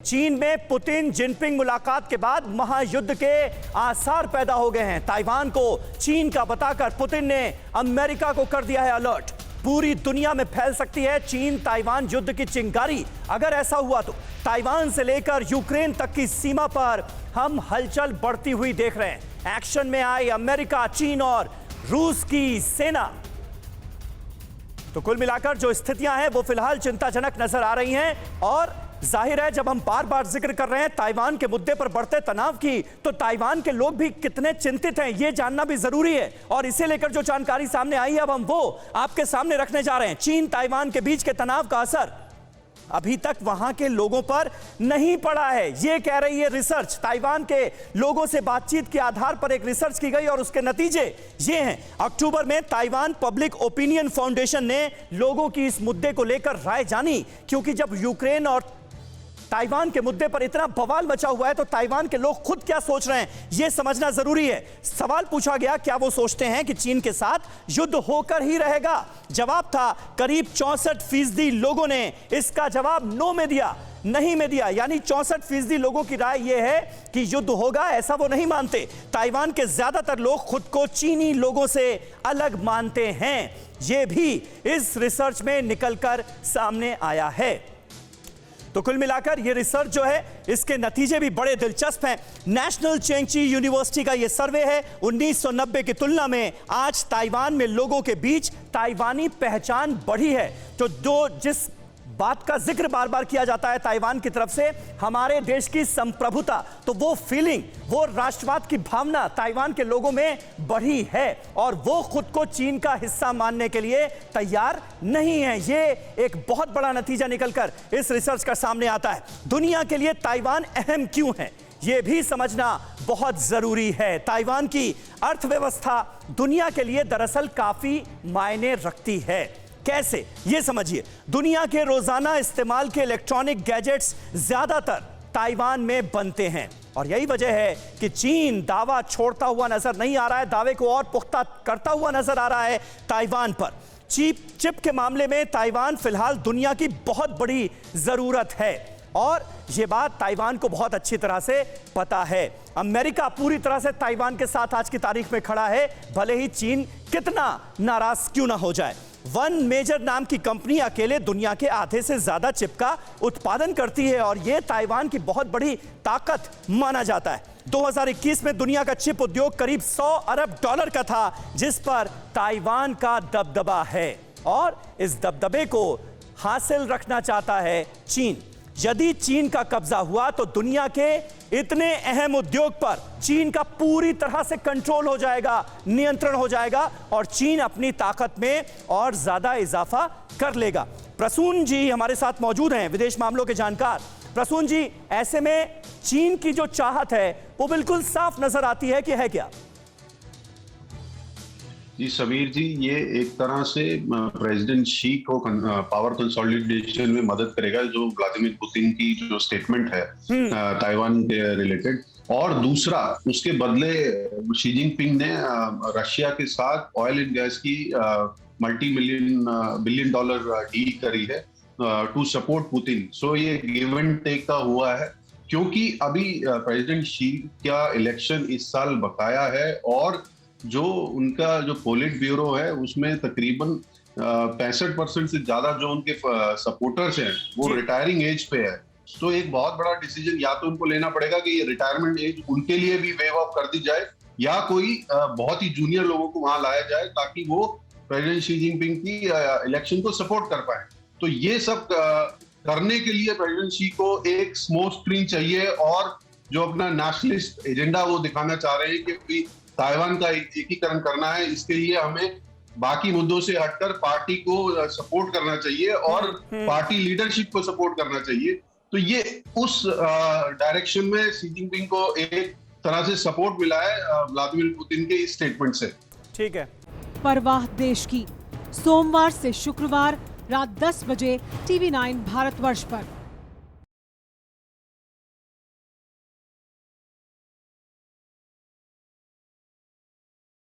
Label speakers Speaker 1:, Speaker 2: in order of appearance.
Speaker 1: चीन में Putin Jinping मुलाकात के बाद महायुद्ध के आसार पैदा हो गए हैं। ताइवान को चीन का बताकर पुतिन ने अमेरिका को कर दिया है अलर्ट। पूरी दुनिया में फैल सकती है चीन ताइवान युद्ध की चिंगारी। अगर ऐसा हुआ तो ताइवान से लेकर यूक्रेन तक की सीमा पर हम हलचल बढ़ती हुई देख रहे हैं। एक्शन में आई अमेरिका, चीन और रूस की सेना। तो कुल मिलाकर जो स्थितियां हैं वो फिलहाल चिंताजनक नजर आ रही हैं। और जाहिर है जब हम बार बार जिक्र कर रहे हैं ताइवान के मुद्दे पर बढ़ते तनाव की, तो ताइवान के लोग भी कितने चिंतित हैं ये जानना भी जरूरी है। और इसे लेकर जो जानकारी सामने आई है अब हम वो आपके सामने रखने जा रहे हैं। चीन ताइवान के बीच के तनाव का असर अभी तक वहां के लोगों पर नहीं पड़ा है, ये कह रही है रिसर्च। ताइवान के लोगों से बातचीत के आधार पर एक रिसर्च की गई और उसके नतीजे ये हैं। अक्टूबर में ताइवान पब्लिक ओपिनियन फाउंडेशन ने लोगों की इस मुद्दे को लेकर राय जानी, क्योंकि जब यूक्रेन और ताइवान के मुद्दे पर इतना बवाल मचा हुआ है तो ताइवान के लोग खुद क्या सोच रहे हैं यह समझना जरूरी है। सवाल पूछा गया क्या वो सोचते हैं कि चीन के साथ युद्ध होकर ही रहेगा। जवाब था करीब 64% लोगों ने इसका जवाब नो में दिया, नहीं में दिया। यानी 64% लोगों की राय यह है कि युद्ध होगा, ऐसा वो नहीं मानते। ताइवान के ज्यादातर लोग खुद को चीनी लोगों से अलग मानते हैं। यह भी इस रिसर्च में निकलकर सामने आया है। तो कुल मिलाकर ये रिसर्च जो है इसके नतीजे भी बड़े दिलचस्प हैं। नेशनल चेंगची यूनिवर्सिटी का ये सर्वे है। 1990 की तुलना में आज ताइवान में लोगों के बीच ताइवानी पहचान बढ़ी है। तो जिस बात का जिक्र बार बार किया जाता है ताइवान की तरफ से, हमारे देश की संप्रभुता, तो वो फीलिंग, वो राष्ट्रवाद की भावना ताइवान के लोगों में बढ़ी है और वो खुद को चीन का हिस्सा मानने के लिए तैयार नहीं है। ये एक बहुत बड़ा नतीजा निकलकर इस रिसर्च का सामने आता है। दुनिया के लिए ताइवान अहम क्यों है ये भी समझना बहुत जरूरी है। ताइवान की अर्थव्यवस्था दुनिया के लिए दरअसल काफी मायने रखती है। कैसे ये समझिए, दुनिया के रोजाना इस्तेमाल के इलेक्ट्रॉनिक गैजेट्स ज्यादातर ताइवान में बनते हैं और यही वजह है कि चीन दावा छोड़ता हुआ नजर नहीं आ रहा है, दावे को और पुख्ता करता हुआ नजर आ रहा है ताइवान पर। चिप के मामले में ताइवान फिलहाल दुनिया की बहुत बड़ी जरूरत है और यह बात ताइवान को बहुत अच्छी तरह से पता है। अमेरिका पूरी तरह से ताइवान के साथ आज की तारीख में खड़ा है, भले ही चीन कितना नाराज क्यों ना हो जाए। वन मेजर नाम की कंपनी अकेले दुनिया के आधे से ज्यादा चिप का उत्पादन करती है और यह ताइवान की बहुत बड़ी ताकत माना जाता है। 2021 में दुनिया का चिप उद्योग करीब $100 अरब का था, जिस पर ताइवान का दबदबा है और इस दबदबे को हासिल रखना चाहता है चीन। यदि चीन का कब्जा हुआ तो दुनिया के इतने अहम उद्योग पर चीन का पूरी तरह से कंट्रोल हो जाएगा, नियंत्रण हो जाएगा और चीन अपनी ताकत में और ज्यादा इजाफा कर लेगा। प्रसून जी हमारे साथ मौजूद हैं, विदेश मामलों के जानकार। प्रसून जी, ऐसे में चीन की जो चाहत है वो बिल्कुल साफ नजर आती है कि है क्या?
Speaker 2: जी समीर जी, ये एक तरह से प्रेसिडेंट शी को पावर कंसोलिडेशन में मदद करेगा, जो व्लादिमीर पुतिन की जो स्टेटमेंट है ताइवान के रिलेटेड। और दूसरा, उसके बदले शी जिनपिंग ने रशिया के साथ ऑयल एंड गैस की बिलियन डॉलर डील करी है टू सपोर्ट पुतिन। सो ये गिव एंड टेक का हुआ है, क्योंकि अभी प्रेसिडेंट शी का इलेक्शन इस साल बकाया है और जो उनका जो पोलिट ब्यूरो है उसमें तकरीबन 65% से ज्यादा जो उनके सपोर्टर्स हैं वो रिटायरिंग एज पे है। तो एक बहुत बड़ा डिसीजन या तो उनको लेना पड़ेगा कि ये रिटायरमेंट एज उनके लिए भी वेव ऑफ कर दी जाए या कोई बहुत ही जूनियर लोगों को वहां लाया जाए ताकि वो प्रेसिडेंट शी जिनपिंग की इलेक्शन को सपोर्ट कर पाए। तो ये सब करने के लिए प्रेसिडेंट शी को एक स्मोक स्क्रीन चाहिए और जो अपना नेशनलिस्ट एजेंडा वो दिखाना चाह रहे हैं कि ताइवान का एकीकरण करना है, इसके लिए हमें बाकी मुद्दों से हटकर पार्टी को सपोर्ट करना चाहिए और पार्टी लीडरशिप को सपोर्ट करना चाहिए। तो ये उस डायरेक्शन में शी जिनपिंग को एक तरह से सपोर्ट मिला है व्लादिमीर पुतिन के इस स्टेटमेंट से।
Speaker 1: ठीक है।
Speaker 3: परवाह देश की, सोमवार से शुक्रवार रात 10 बजे TV9 भारतवर्ष पर।